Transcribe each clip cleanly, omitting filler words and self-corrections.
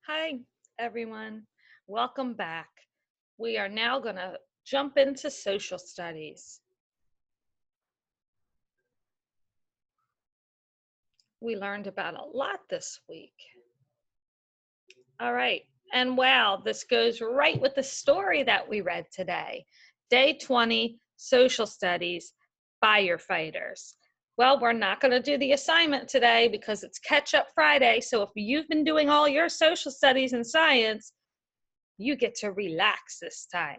Hi, everyone. Welcome back. We are now going to jump into social studies. We learned about a lot this week. All right. And wow, this goes right with the story that we read today. Day 20, Social Studies, Firefighters. Well, we're not going to do the assignment today because it's Catch-Up Friday. So if you've been doing all your social studies and science, you get to relax this time.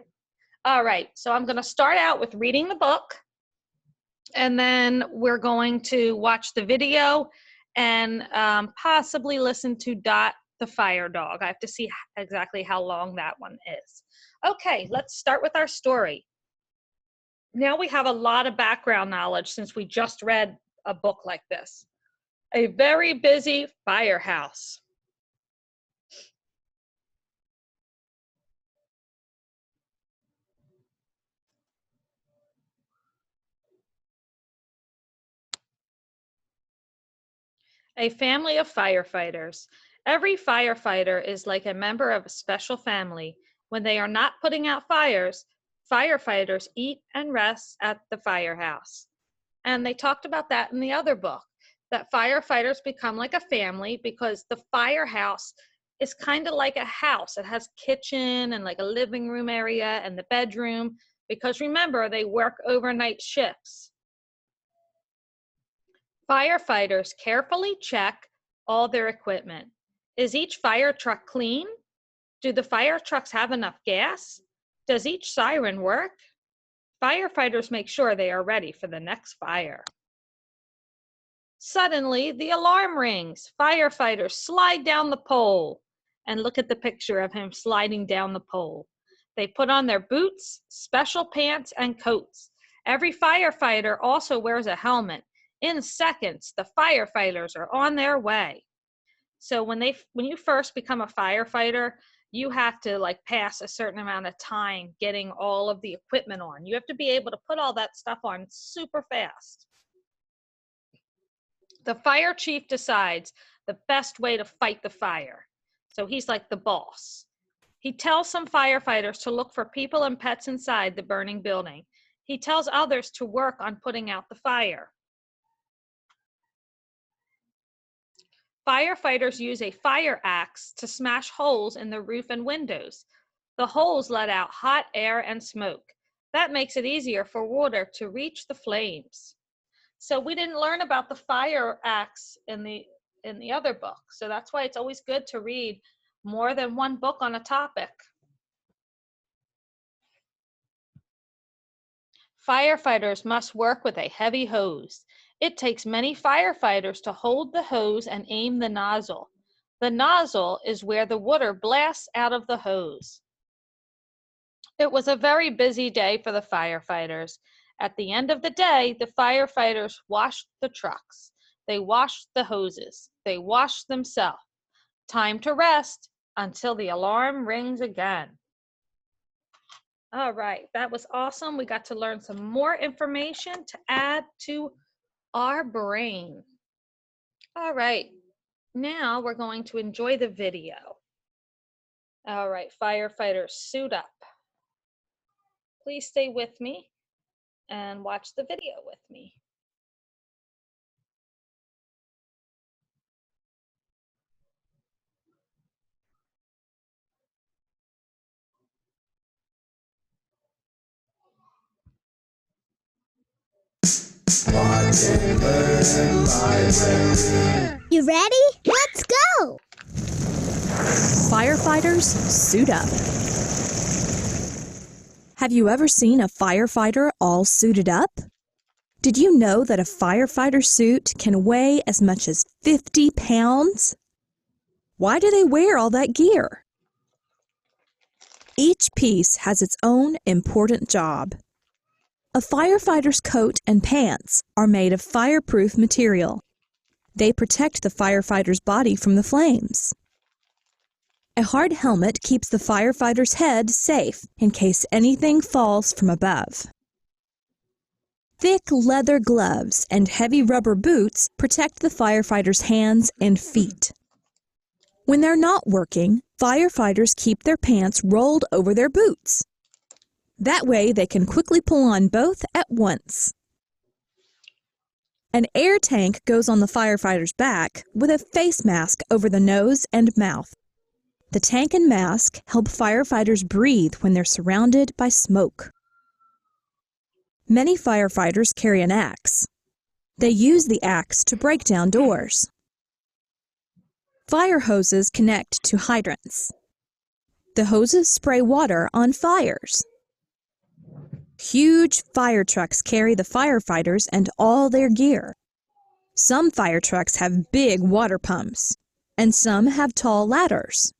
All right, so I'm going to start out with reading the book, and then we're going to watch the video and possibly listen to Dot the Fire Dog. I have to see exactly how long that one is. Okay, let's start with our story. Now we have a lot of background knowledge since we just read a book like this. A very busy firehouse. A family of firefighters. Every firefighter is like a member of a special family. When they are not putting out fires, firefighters eat and rest at the firehouse. And they talked about that in the other book, that firefighters become like a family because the firehouse is kind of like a house. It has kitchen and like a living room area and the bedroom, because remember, they work overnight shifts. Firefighters carefully check all their equipment. Is each fire truck clean? Do the fire trucks have enough gas? Does each siren work? Firefighters make sure they are ready for the next fire. Suddenly, the alarm rings. Firefighters slide down the pole. And look at the picture of him sliding down the pole. They put on their boots, special pants, and coats. Every firefighter also wears a helmet. In seconds, the firefighters are on their way. So when you first become a firefighter, you have to like pass a certain amount of time getting all of the equipment on. You have to be able to put all that stuff on super fast. The fire chief decides the best way to fight the fire. So he's like the boss. He tells some firefighters to look for people and pets inside the burning building. He tells others to work on putting out the fire. Firefighters use a fire axe to smash holes in the roof and windows. The holes let out hot air and smoke. That makes it easier for water to reach the flames. So we didn't learn about the fire axe in the other book. So that's why it's always good to read more than one book on a topic. Firefighters must work with a heavy hose. It takes many firefighters to hold the hose and aim the nozzle. The nozzle is where the water blasts out of the hose. It was a very busy day for the firefighters. At the end of the day, the firefighters washed the trucks. They washed the hoses. They washed themselves. Time to rest until the alarm rings again. All right, that was awesome. We got to learn some more information to add to our brain. All right, now we're going to enjoy the video. All right, firefighters, suit up. Please stay with me and watch the video with me. You ready? Let's go! Firefighters, suit up. Have you ever seen a firefighter all suited up? Did you know that a firefighter suit can weigh as much as 50 pounds? Why do they wear all that gear? Each piece has its own important job. A firefighter's coat and pants are made of fireproof material. They protect the firefighter's body from the flames. A hard helmet keeps the firefighter's head safe in case anything falls from above. Thick leather gloves and heavy rubber boots protect the firefighter's hands and feet. When they're not working, firefighters keep their pants rolled over their boots. That way they can quickly pull on both at once. An air tank goes on the firefighter's back with a face mask over the nose and mouth. The tank and mask help firefighters breathe when they're surrounded by smoke. Many firefighters carry an axe. They use the axe to break down doors. Fire hoses connect to hydrants. The hoses spray water on fires. Huge fire trucks carry the firefighters and all their gear. Some fire trucks have big water pumps, and some have tall ladders.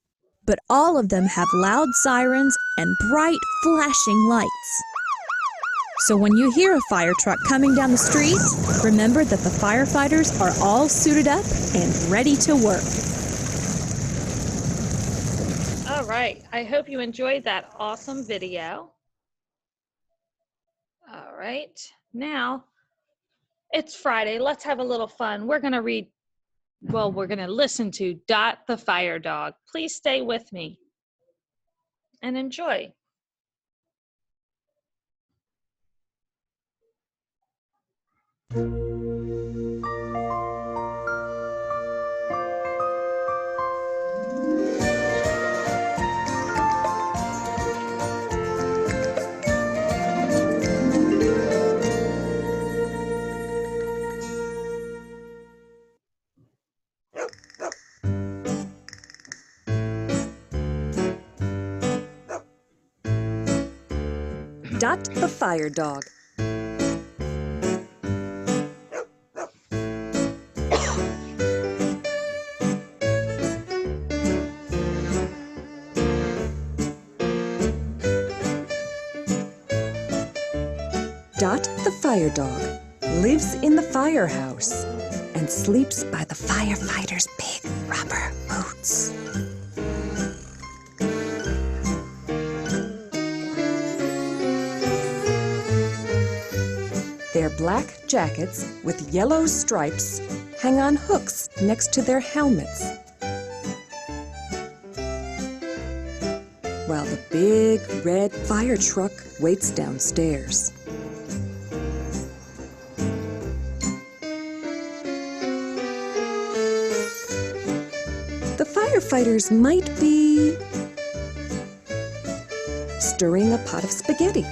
But all of them have loud sirens and bright flashing lights. So when you hear a fire truck coming down the street, remember that the firefighters are all suited up and ready to work. All right, I hope you enjoyed that awesome video. All right, now it's Friday. Let's have a little fun. We're going to listen to Dot the Fire Dog. Please stay with me and enjoy. Dot the Fire Dog. Dot the Fire Dog lives in the firehouse and sleeps by the firefighters' big rubber boots. Their black jackets with yellow stripes hang on hooks next to their helmets, while the big red fire truck waits downstairs. The firefighters might be stirring a pot of spaghetti,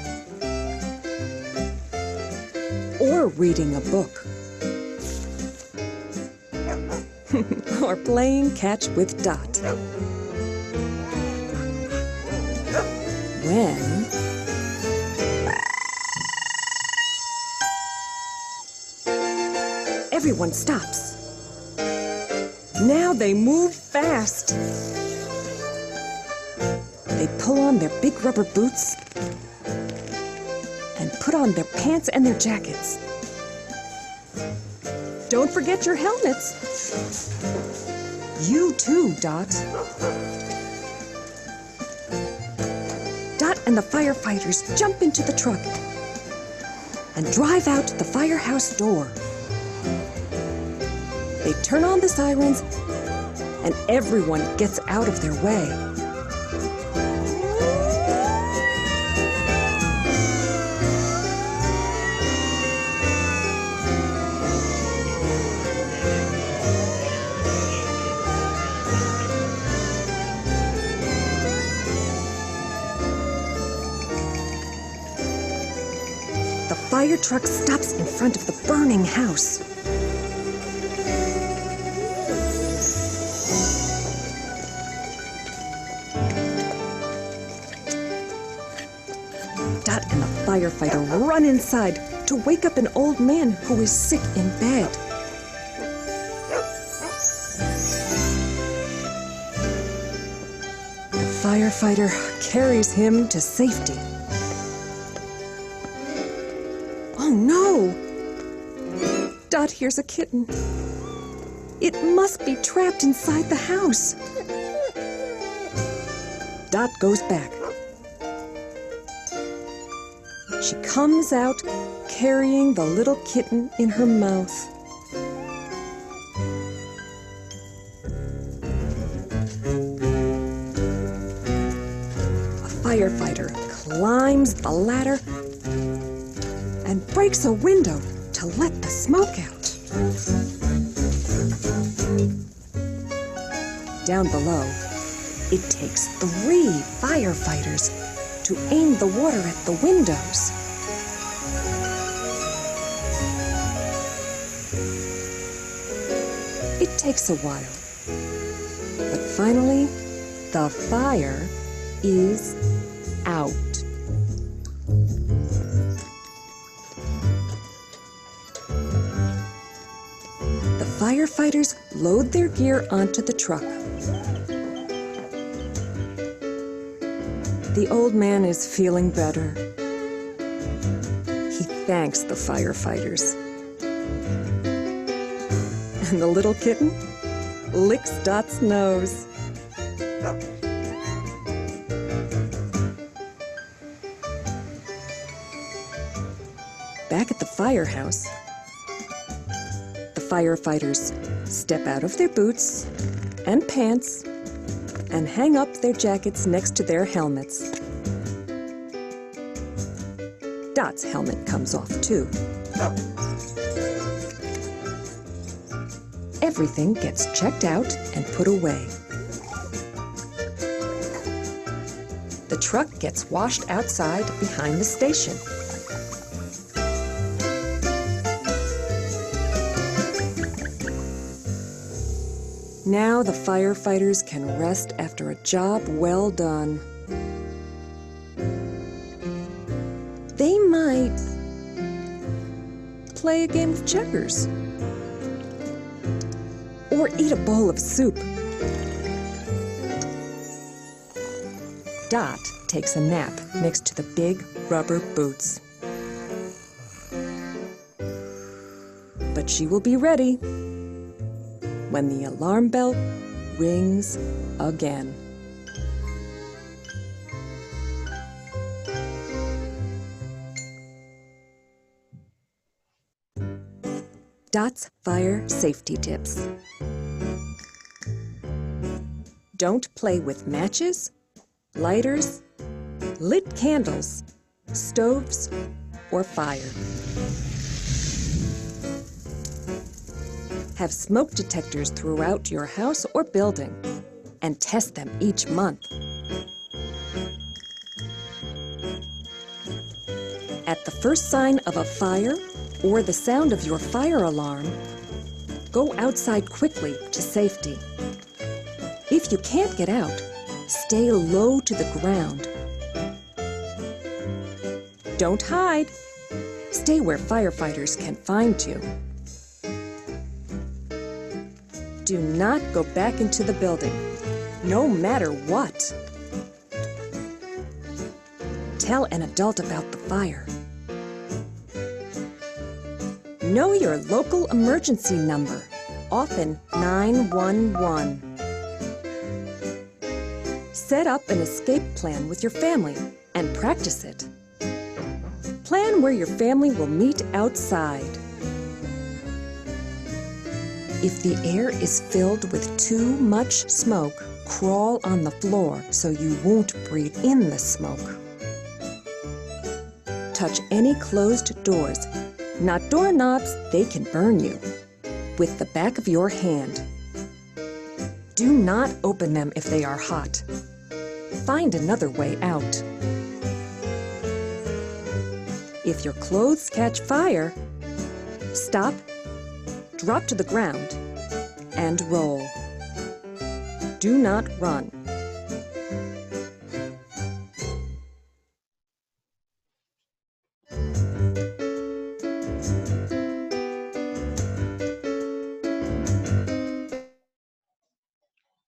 or reading a book, or playing catch with Dot. When everyone stops. Now they move fast. They pull on their big rubber boots and put on their pants and their jackets. Don't forget your helmets. You too, Dot. Dot and the firefighters jump into the truck and drive out the firehouse door. They turn on the sirens and everyone gets out of their way. The fire truck stops in front of the burning house. Dot and the firefighter run inside to wake up an old man who is sick in bed. The firefighter carries him to safety. Oh no! Dot hears a kitten. It must be trapped inside the house. Dot goes back. She comes out carrying the little kitten in her mouth. firefighter climbs the ladder and breaks a window to let the smoke out. Down below, it takes 3 firefighters to aim the water at the windows. It takes a while, but finally, the fire is out. The firefighters load their gear onto the truck. The old man is feeling better. He thanks the firefighters. And the little kitten licks Dot's nose. Back at the firehouse, the firefighters step out of their boots and pants and hang up their jackets next to their helmets. Dot's helmet comes off too. Everything gets checked out and put away. The truck gets washed outside behind the station. Now the firefighters can rest after a job well done. They might play a game of checkers or eat a bowl of soup. Dot takes a nap next to the big rubber boots. But she will be ready when the alarm bell rings again. Dot's fire safety tips. Don't play with matches, lighters, lit candles, stoves, or fire. Have smoke detectors throughout your house or building and test them each month. At the first sign of a fire or the sound of your fire alarm, go outside quickly to safety. If you can't get out, stay low to the ground. Don't hide. Stay where firefighters can find you. Do not go back into the building, no matter what. Tell an adult about the fire. Know your local emergency number, often 911. Set up an escape plan with your family and practice it. Plan where your family will meet outside. If the air is filled with too much smoke, crawl on the floor so you won't breathe in the smoke. Touch any closed doors, not doorknobs, they can burn you, with the back of your hand. Do not open them if they are hot. Find another way out. If your clothes catch fire, stop, drop to the ground, and roll. Do not run.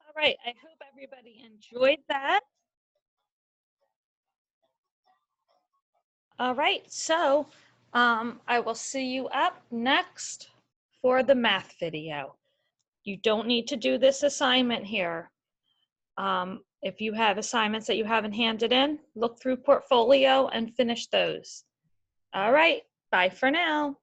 All right, I hope everybody enjoyed that. All right, so I will see you up next for the math video. You don't need to do this assignment here. If you have assignments that you haven't handed in, look through portfolio and finish those. All right, bye for now.